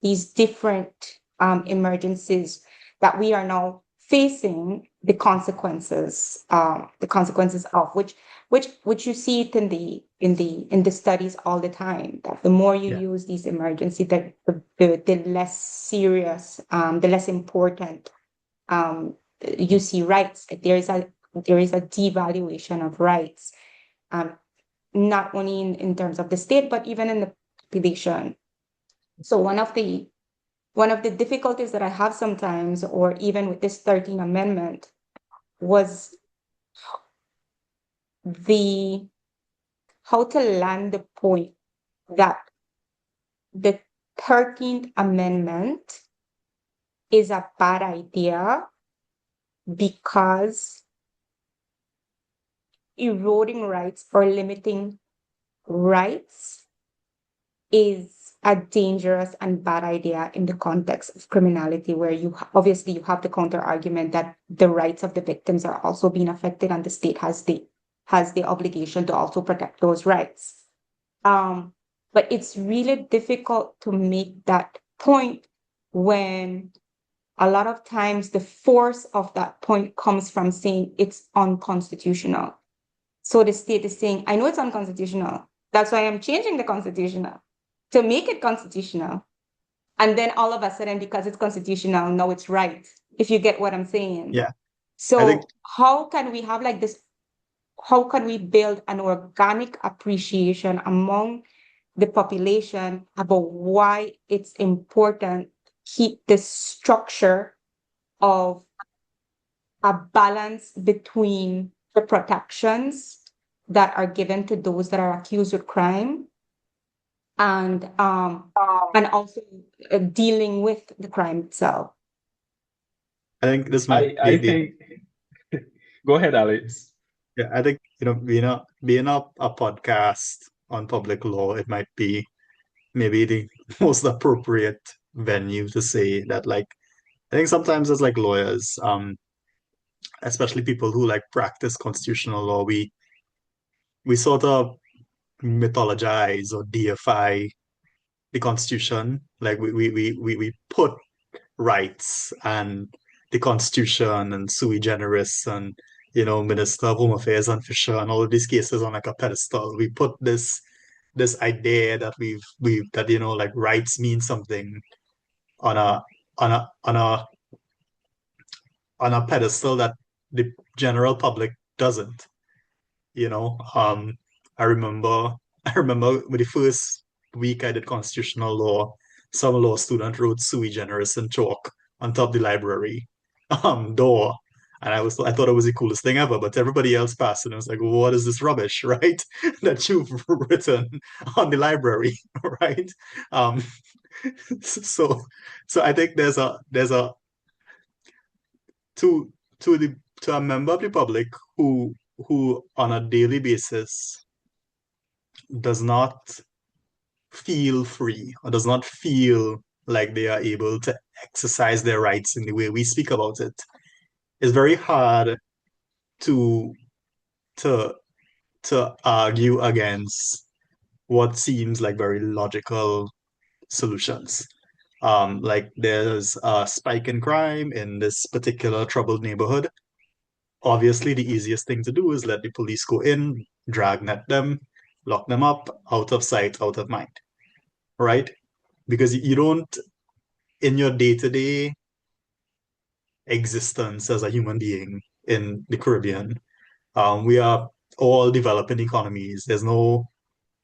these different emergencies that we are now facing the consequences of which you see it in the studies all the time, that the more you use these emergency, that the less serious, the less important you see rights. There is a devaluation of rights, not only in terms of the state, but even in the population. So one of the difficulties that I have sometimes, or even with this 13th Amendment, was how to land the point that the 13th Amendment is a bad idea because eroding rights or limiting rights is a dangerous and bad idea in the context of criminality, where you have the counter argument that the rights of the victims are also being affected and the state has the obligation to also protect those rights. But it's really difficult to make that point when a lot of times the force of that point comes from saying it's unconstitutional. So the state is saying, I know it's unconstitutional. That's why I'm changing the constitutional to make it constitutional. And then all of a sudden, because it's constitutional, now it's right. If you get what I'm saying. Yeah. So how can we have like this? How can we build an organic appreciation among the population about why it's important to keep the structure of a balance between the protections that are given to those that are accused of crime and also dealing with the crime itself? I think this might I think go ahead, Alex. Yeah, I think being a podcast on public law, it might be maybe the most appropriate venue to say that. Like, I think sometimes as like lawyers, especially people who like practice constitutional law, we sort of mythologize or deify the Constitution. Like we put rights and the Constitution and sui generis and Minister of Home Affairs and Fisher and all of these cases on like a pedestal. We put this idea that we've that like rights mean something on a on a on a on a pedestal that the general public doesn't. You know, I remember I remember with the first week I did constitutional law, some law student wrote sui generis in chalk on top of the library door. And I thought it was the coolest thing ever, but everybody else passed and I was like, what is this rubbish, right? That you've written on the library, right? Um, so so I think there's a to to a member of the public who on a daily basis does not feel free or does not feel like they are able to exercise their rights in the way we speak about it. It's very hard to to to argue against what seems like very logical solutions. Like there's a spike in crime in this particular troubled neighborhood. Obviously, the easiest thing to do is let the police go in, dragnet them, lock them up, out of sight, out of mind, right? Because you don't, in your day-to-day existence as a human being in the Caribbean, we are all developing economies. There's no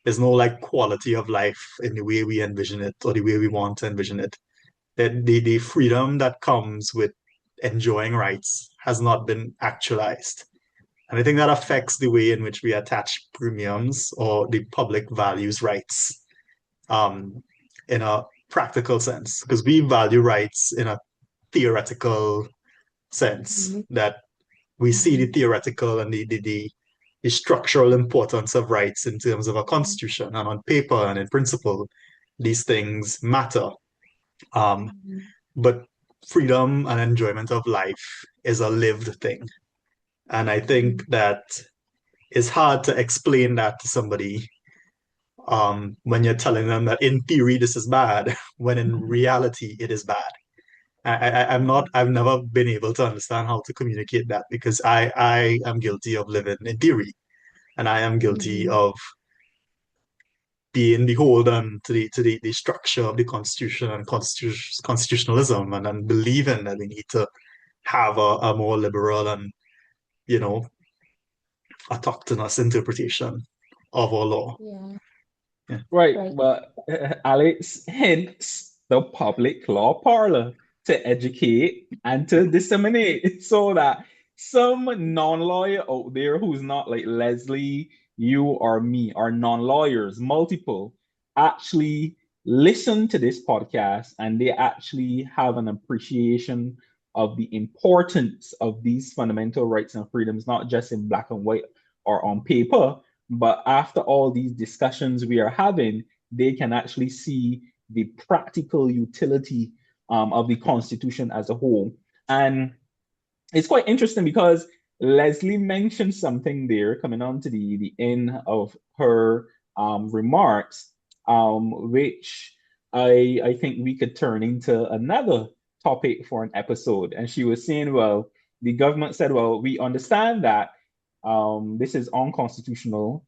like quality of life in the way we envision it or the way we want to envision it. That the freedom that comes with enjoying rights has not been actualized. And I think that affects the way in which we attach premiums or the public values rights um, in a practical sense, because we value rights in a theoretical sense Mhm. that we see the theoretical and the structural importance of rights in terms of a constitution and on paper and in principle, these things matter. Um, Mhm. but freedom and enjoyment of life is a lived thing. And I think that it's hard to explain that to somebody when you're telling them that in theory this is bad, when in reality it is bad. I've never been able to understand how to communicate that because I am guilty of living in theory and I am guilty Mhm. of being beholden to the structure of the constitution and constitutionalism and then believing that we need to have a more liberal and you know autochthonous interpretation of our law. Yeah, Yeah. Right, right. but Alex, hence the public law parlor to educate and to disseminate so that some non-lawyer out there who's not like Leslie, you or me, or non-lawyers, multiple, actually listen to this podcast and they actually have an appreciation of the importance of these fundamental rights and freedoms, not just in black and white or on paper, but after all these discussions we are having, they can actually see the practical utility of the Constitution as a whole. And it's quite interesting because Leslie mentioned something there coming on to the end of her remarks, which I think we could turn into another topic for an episode. And she was saying, well, the government said, well, we understand that this is unconstitutional.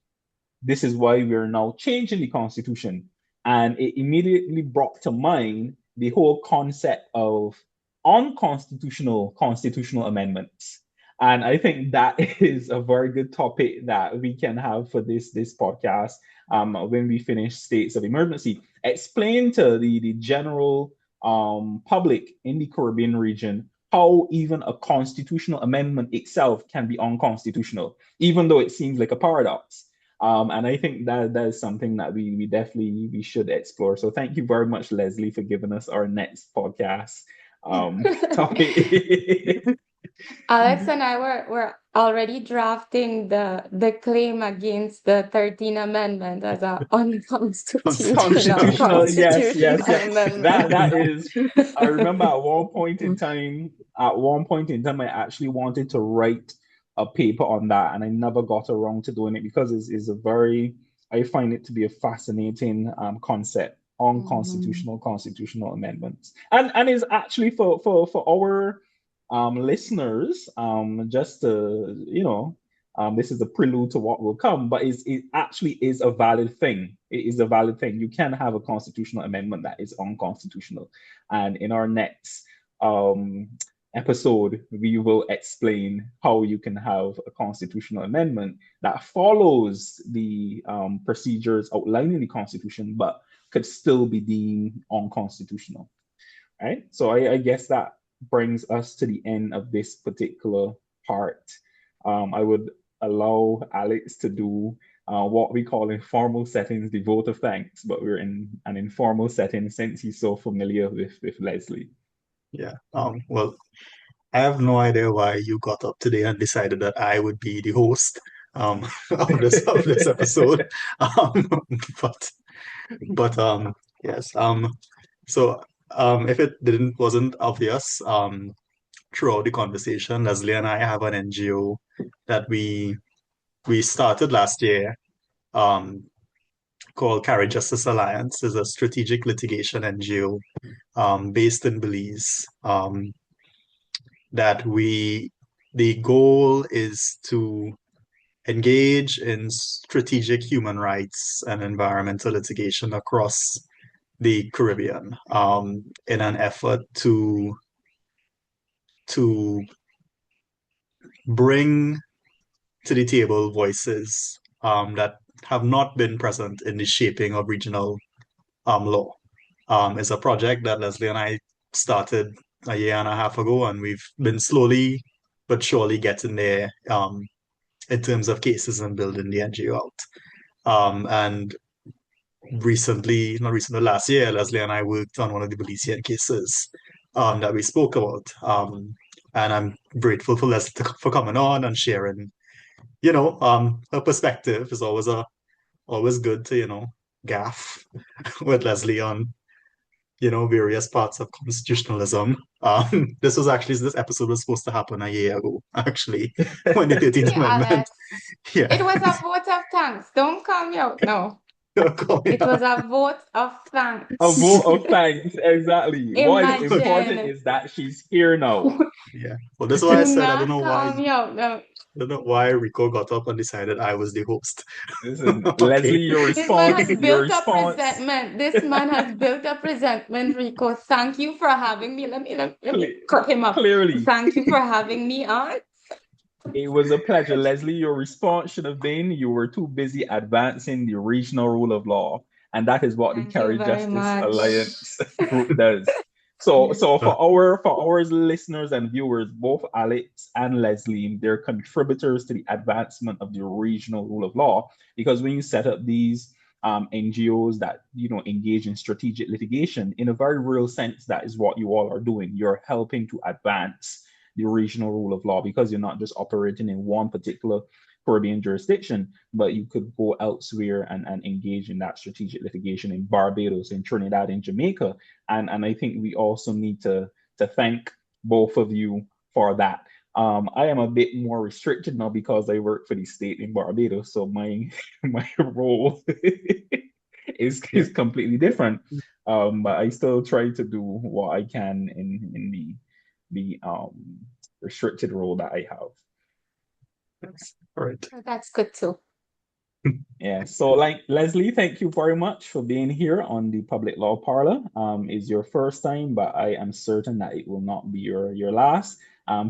This is why we're now changing the constitution. And it immediately brought to mind the whole concept of unconstitutional constitutional amendments. And I think that is a very good topic that we can have for this podcast when we finish states of emergency. Explain to the general public in the Caribbean region how even a constitutional amendment itself can be unconstitutional, even though it seems like a paradox. And I think that is something that we definitely we should explore. So thank you very much, Leslie, for giving us our next podcast topic. Alex and I were already drafting the claim against the 13th Amendment as a unconstitutional Constitutional, yes, yes, constitutional yes. That amendment. is, I remember at one point in time, I actually wanted to write a paper on that, and I never got around to doing it because it's a very, I find it to be a fascinating concept on Mhm. constitutional amendments, and is actually for our listeners, just to, this is a prelude to what will come, but it actually is a valid thing. It is a valid thing. You can have a constitutional amendment that is unconstitutional. And in our next um, episode, we will explain how you can have a constitutional amendment that follows the procedures outlined in the Constitution, but could still be deemed unconstitutional. Right? So I guess that brings us to the end of this particular part. I would allow Alex to do what we call in formal settings the vote of thanks, but we're in an informal setting since he's so familiar with Leslie. Yeah. Well, I have no idea why you got up today and decided that I would be the host of this episode. Um, but but yes. So if it didn't wasn't obvious, throughout the conversation, Leslie and I have an NGO that we started last year, um, called CariJustice Alliance. Is a strategic litigation NGO, based in Belize. That the goal is to engage in strategic human rights and environmental litigation across the Caribbean, in an effort to bring to the table voices that have not been present in the shaping of regional law. It's a project that Leslie and I started a year and a half ago, and we've been slowly but surely getting there, in terms of cases and building the NGO out. And not recently, last year, Leslie and I worked on one of the Belizean cases that we spoke about. And I'm grateful for Leslie for coming on and sharing, her perspective. Is always good to, gaff with Leslie on, various parts of constitutionalism. This episode was supposed to happen a year ago, actually, when the 13th Yeah, Amendment. Alex. Yeah. It was a vote of thanks. Don't call me out. No. It was a vote of A thanks. vote of thanks, exactly. What is important Imagine. is that she's here now. Yeah. Well, that's why I Do said I don't not know call me out. No. I don't know why Rico got up and decided I was the host. Listen, Leslie, Okay. This man has your built up response, resentment. This man has built up resentment, Rico. Thank you for having me. Let me cle- cut him up. clearly, Thank you for having me on. it was a pleasure. Leslie, your response should have been you were too busy advancing the regional rule of law. And that is what the Thank you Carry very Justice much. Alliance group does. So for our listeners and viewers, both Alex and Leslie, they're contributors to the advancement of the regional rule of law. Because when you set up these NGOs that engage in strategic litigation, in a very real sense, that is what you all are doing. You're helping to advance the regional rule of law because you're not just operating in one particular Caribbean jurisdiction, but you could go elsewhere and engage in that strategic litigation in Barbados, in Trinidad, in Jamaica. And I think we also need to thank both of you for that. I am a bit more restricted now because I work for the state in Barbados, so my my role is completely different. But I still try to do what I can in the restricted role that I have. All right. That's good too. Yeah. So, like Leslie, thank you very much for being here on the Public Law Parlor. It's your first time, but I am certain that it will not be your last.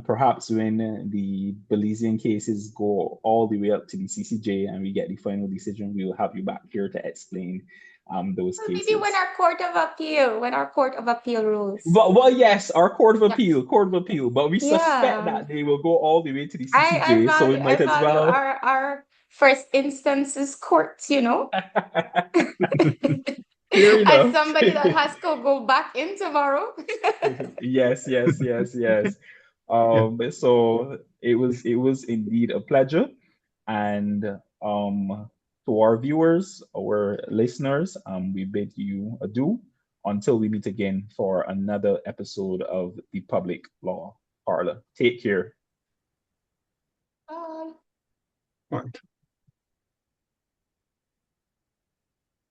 Perhaps when the Belizean cases go all the way up to the CCJ and we get the final decision, we will have you back here to explain those Well, cases. maybe when our court of appeal rules. Well, yes, our Court of Yeah. Appeal, but we suspect Yeah. that they will go all the way to the I CCJ, so we value I might as value well. our first instances courts, Fair As enough. somebody that has to go back in tomorrow. Yes. Yeah. So it was indeed a pleasure. And to our viewers, our listeners, we bid you adieu until we meet again for another episode of the Public Law Parlor. Take care. Bye. Right.